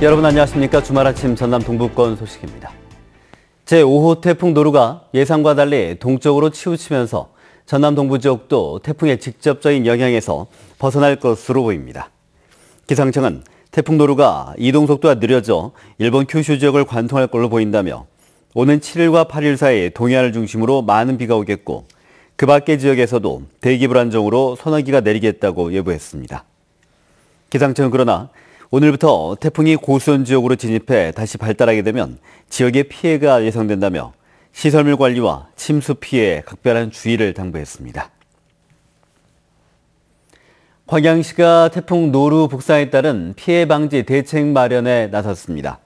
여러분 안녕하십니까. 주말 아침 전남 동부권 소식입니다. 제5호 태풍 노루가 예상과 달리 동쪽으로 치우치면서 전남 동부 지역도 태풍의 직접적인 영향에서 벗어날 것으로 보입니다. 기상청은 태풍 노루가 이동 속도가 느려져 일본 큐슈 지역을 관통할 걸로 보인다며 오는 7일과 8일 사이 동해안을 중심으로 많은 비가 오겠고 그 밖의 지역에서도 대기 불안정으로 소나기가 내리겠다고 예보했습니다. 기상청은 그러나 오늘부터 태풍이 고수온 지역으로 진입해 다시 발달하게 되면 지역에 피해가 예상된다며 시설물 관리와 침수 피해에 각별한 주의를 당부했습니다. 광양시가 태풍 노루 북상에 따른 피해 방지 대책 마련에 나섰습니다.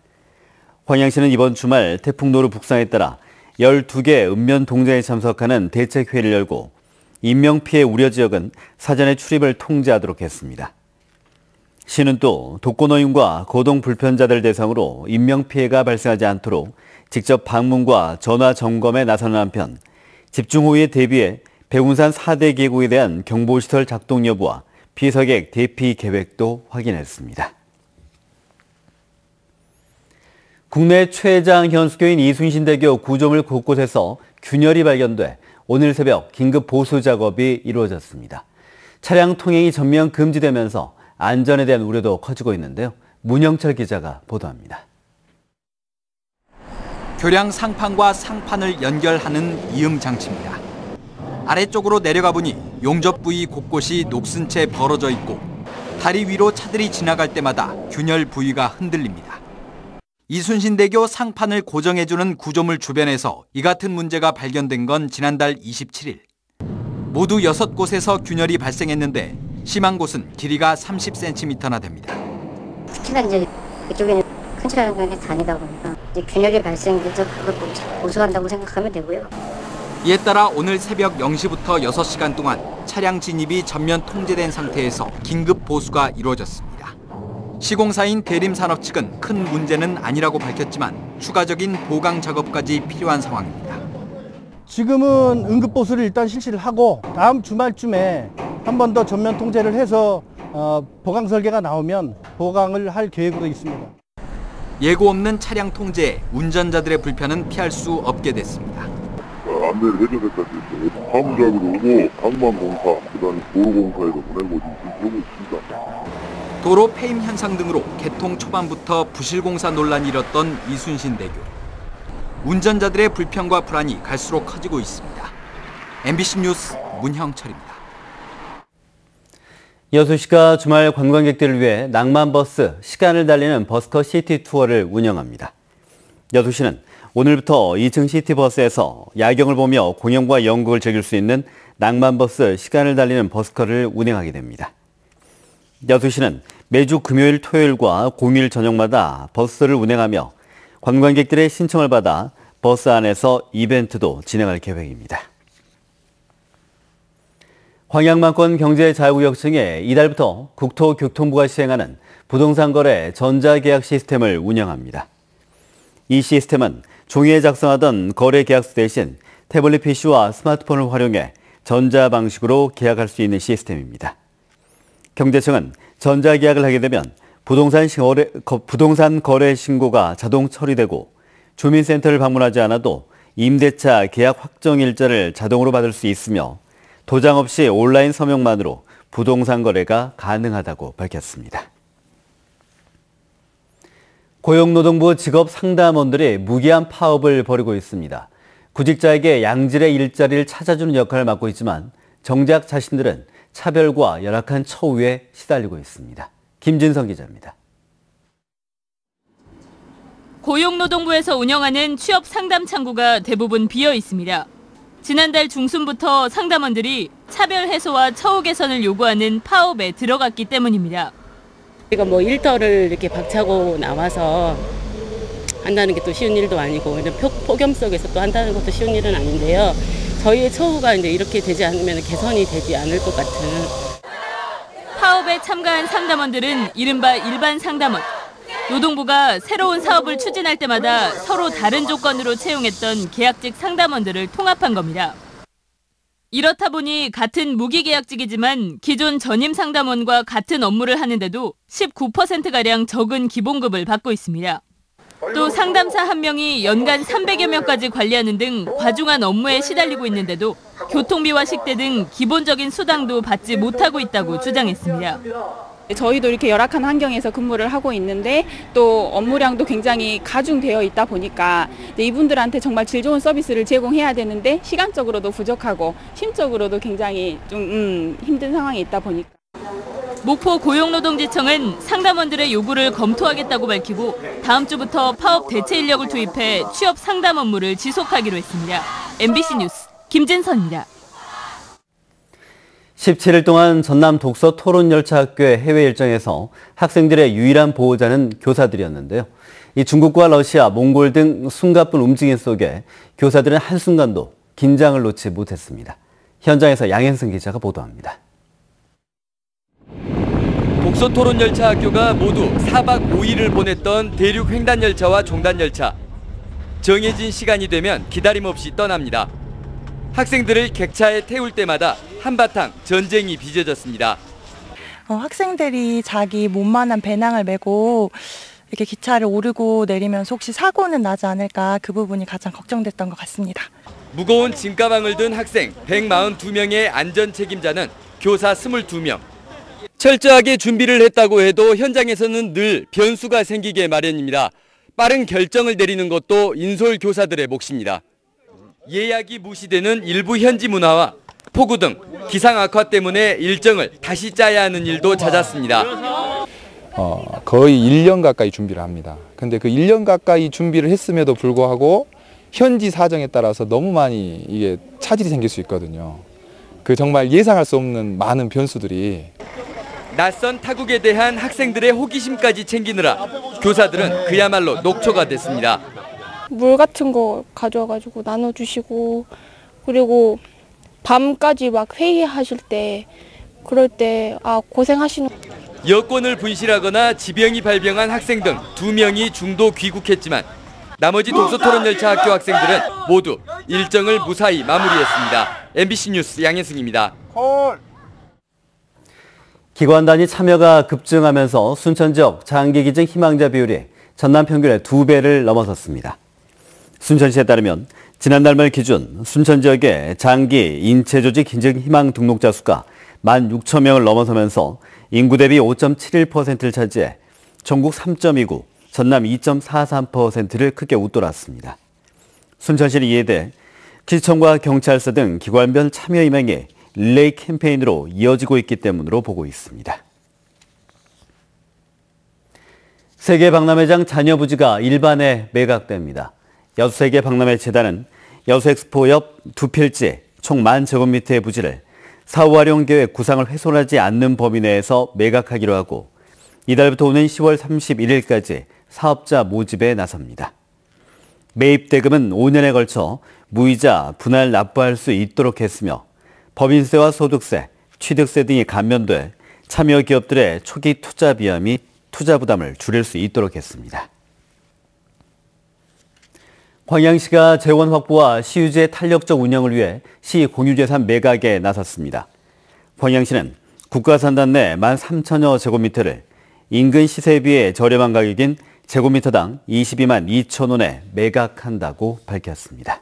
광양시는 이번 주말 태풍 노루 북상에 따라 12개 읍면 동장에 참석하는 대책회의를 열고 인명피해 우려 지역은 사전에 출입을 통제하도록 했습니다. 시는 또 독거노인과 거동불편자들 대상으로 인명피해가 발생하지 않도록 직접 방문과 전화 점검에 나서는 한편 집중호우에 대비해 백운산 4대 계곡에 대한 경보시설 작동 여부와 피서객 대피 계획도 확인했습니다. 국내 최장 현수교인 이순신대교 구조물 곳곳에서 균열이 발견돼 오늘 새벽 긴급 보수 작업이 이루어졌습니다. 차량 통행이 전면 금지되면서 안전에 대한 우려도 커지고 있는데요. 문영철 기자가 보도합니다. 교량 상판과 상판을 연결하는 이음 장치입니다. 아래쪽으로 내려가 보니 용접 부위 곳곳이 녹슨 채 벌어져 있고 다리 위로 차들이 지나갈 때마다 균열 부위가 흔들립니다. 이순신대교 상판을 고정해주는 구조물 주변에서 이 같은 문제가 발견된 건 지난달 27일. 모두 6곳에서 균열이 발생했는데 심한 곳은 길이가 30cm나 됩니다. 특히나 이제 이쪽에는 큰 차량이 다니다 보니까 이제 균열이 발생돼서 그걸 보수한다고 생각하면 되고요. 이에 따라 오늘 새벽 0시부터 6시간 동안 차량 진입이 전면 통제된 상태에서 긴급 보수가 이루어졌습니다. 시공사인 대림산업 측은 큰 문제는 아니라고 밝혔지만 추가적인 보강 작업까지 필요한 상황입니다. 지금은 응급보수를 일단 실시를 하고 다음 주말쯤에 한 번 더 전면 통제를 해서 보강 설계가 나오면 보강을 할 계획으로 있습니다. 예고 없는 차량 통제에 운전자들의 불편은 피할 수 없게 됐습니다. 안내를 해줘야 될 것 같아요. 화물작으로 오고 방만공사, 그다음에 도로공사에도 보내고 지금 그러고 있습니다. 도로 폐임 현상 등으로 개통 초반부터 부실공사 논란이 일었던 이순신대교. 운전자들의 불편과 불안이 갈수록 커지고 있습니다. MBC 뉴스 문형철입니다. 여수시가 주말 관광객들을 위해 낭만버스, 시간을 달리는 버스커 시티 투어를 운영합니다. 여수시는 오늘부터 2층 시티버스에서 야경을 보며 공연과 연극을 즐길 수 있는 낭만버스, 시간을 달리는 버스커를 운행하게 됩니다. 여수시는 매주 금요일, 토요일과 공휴일 저녁마다 버스를 운행하며 관광객들의 신청을 받아 버스 안에서 이벤트도 진행할 계획입니다. 광양만권 경제자유구역층에 이달부터 국토교통부가 시행하는 부동산 거래 전자계약 시스템을 운영합니다. 이 시스템은 종이에 작성하던 거래 계약서 대신 태블릿 PC와 스마트폰을 활용해 전자 방식으로 계약할 수 있는 시스템입니다. 경제청은 전자계약을 하게 되면 부동산 거래 신고가 자동 처리되고 주민센터를 방문하지 않아도 임대차 계약 확정 일자를 자동으로 받을 수 있으며 도장 없이 온라인 서명만으로 부동산 거래가 가능하다고 밝혔습니다. 고용노동부 직업상담원들이 무기한 파업을 벌이고 있습니다. 구직자에게 양질의 일자리를 찾아주는 역할을 맡고 있지만 정작 자신들은 차별과 열악한 처우에 시달리고 있습니다. 김진성 기자입니다. 고용노동부에서 운영하는 취업 상담 창구가 대부분 비어 있습니다. 지난달 중순부터 상담원들이 차별 해소와 처우 개선을 요구하는 파업에 들어갔기 때문입니다. 우리가 뭐 일터를 이렇게 박차고 나와서 한다는 게 또 쉬운 일도 아니고 이런 폭염 속에서 또 한다는 것도 쉬운 일은 아닌데요. 저희의 처우가 이제 이렇게 되지 않으면 개선이 되지 않을 것 같은. 파업에 참가한 상담원들은 이른바 일반 상담원. 노동부가 새로운 사업을 추진할 때마다 서로 다른 조건으로 채용했던 계약직 상담원들을 통합한 겁니다. 이렇다 보니 같은 무기계약직이지만 기존 전임 상담원과 같은 업무를 하는데도 19%가량 적은 기본급을 받고 있습니다. 또 상담사 한 명이 연간 300여 명까지 관리하는 등 과중한 업무에 시달리고 있는데도 교통비와 식대 등 기본적인 수당도 받지 못하고 있다고 주장했습니다. 저희도 이렇게 열악한 환경에서 근무를 하고 있는데 또 업무량도 굉장히 가중되어 있다 보니까 이분들한테 정말 질 좋은 서비스를 제공해야 되는데 시간적으로도 부족하고 심적으로도 굉장히 좀 힘든 상황에 있다 보니까. 목포 고용노동지청은 상담원들의 요구를 검토하겠다고 밝히고 다음 주부터 파업 대체 인력을 투입해 취업 상담 업무를 지속하기로 했습니다. MBC 뉴스 김진선입니다. 17일 동안 전남 독서 토론열차학교의 해외 일정에서 학생들의 유일한 보호자는 교사들이었는데요. 이 중국과 러시아, 몽골 등 숨가쁜 움직임 속에 교사들은 한순간도 긴장을 놓지 못했습니다. 현장에서 양현승 기자가 보도합니다. 독서 토론열차 학교가 모두 4박 5일을 보냈던 대륙 횡단열차와 종단열차. 정해진 시간이 되면 기다림 없이 떠납니다. 학생들을 객차에 태울 때마다 한바탕 전쟁이 빚어졌습니다. 학생들이 자기 몸만한 배낭을 메고 이렇게 기차를 오르고 내리면서 혹시 사고는 나지 않을까 그 부분이 가장 걱정됐던 것 같습니다. 무거운 짐가방을 든 학생 142명의 안전 책임자는 교사 22명. 철저하게 준비를 했다고 해도 현장에서는 늘 변수가 생기게 마련입니다. 빠른 결정을 내리는 것도 인솔 교사들의 몫입니다. 예약이 무시되는 일부 현지 문화와 폭우 등 기상 악화 때문에 일정을 다시 짜야 하는 일도 잦았습니다. 거의 1년 가까이 준비를 합니다. 근데 그 1년 가까이 준비를 했음에도 불구하고 현지 사정에 따라서 너무 많이 이게 차질이 생길 수 있거든요. 그 정말 예상할 수 없는 많은 변수들이. 낯선 타국에 대한 학생들의 호기심까지 챙기느라 교사들은 그야말로 녹초가 됐습니다. 물 같은 거 가져와가지고 나눠주시고 그리고 밤까지 막 회의하실 때 그럴 때 고생하시는. 여권을 분실하거나 지병이 발병한 학생 등 2명이 중도 귀국했지만 나머지 독서토론열차 학교 학생들은 모두 일정을 무사히 마무리했습니다. MBC 뉴스 양현승입니다. 기관 단위 참여가 급증하면서 순천 지역 장기 기증 희망자 비율이 전남 평균의 2배를 넘어섰습니다. 순천시에 따르면 지난달 말 기준 순천 지역의 장기 인체조직 기증 희망 등록자 수가 16,000명을 넘어서면서 인구 대비 5.71%를 차지해 전국 3.29, 전남 2.43%를 크게 웃돌았습니다. 순천시는 이에 대해 시청과 경찰서 등 기관별 참여 희망이 릴레이 캠페인으로 이어지고 있기 때문으로 보고 있습니다. 세계 박람회장 잔여 부지가 일반에 매각됩니다. 여수세계 박람회 재단은 여수엑스포 옆 두 필지 총 10,000제곱미터의 부지를 사후 활용 계획 구상을 훼손하지 않는 범위 내에서 매각하기로 하고 이달부터 오는 10월 31일까지 사업자 모집에 나섭니다. 매입 대금은 5년에 걸쳐 무이자 분할 납부할 수 있도록 했으며 법인세와 소득세, 취득세 등이 감면돼 참여 기업들의 초기 투자 비용 및 투자 부담을 줄일 수 있도록 했습니다. 광양시가 재원 확보와 시유지의 탄력적 운영을 위해 시 공유재산 매각에 나섰습니다. 광양시는 국가산단 내 13,000여 제곱미터를 인근 시세에 비해 저렴한 가격인 제곱미터당 22만 2천 원에 매각한다고 밝혔습니다.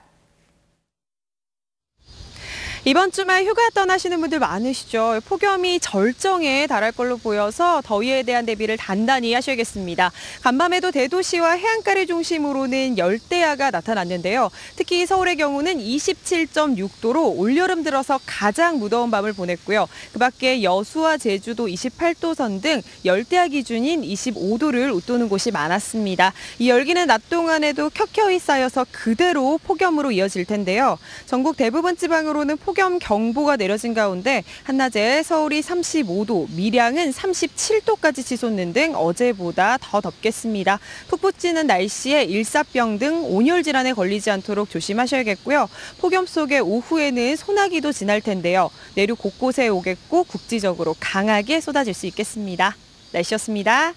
이번 주말 휴가 떠나시는 분들 많으시죠. 폭염이 절정에 달할 걸로 보여서 더위에 대한 대비를 단단히 하셔야겠습니다. 간밤에도 대도시와 해안가를 중심으로는 열대야가 나타났는데요. 특히 서울의 경우는 27.6도로 올여름 들어서 가장 무더운 밤을 보냈고요. 그 밖에 여수와 제주도 28도선 등 열대야 기준인 25도를 웃도는 곳이 많았습니다. 이 열기는 낮 동안에도 켜켜이 쌓여서 그대로 폭염으로 이어질 텐데요. 전국 대부분 지방으로는 폭염 경보가 내려진 가운데 한낮에 서울이 35도, 밀양은 37도까지 치솟는 등 어제보다 더 덥겠습니다. 푹 붙이는 날씨에 일사병 등 온열 질환에 걸리지 않도록 조심하셔야겠고요. 폭염 속에 오후에는 소나기도 지날 텐데요. 내륙 곳곳에 오겠고 국지적으로 강하게 쏟아질 수 있겠습니다. 날씨였습니다.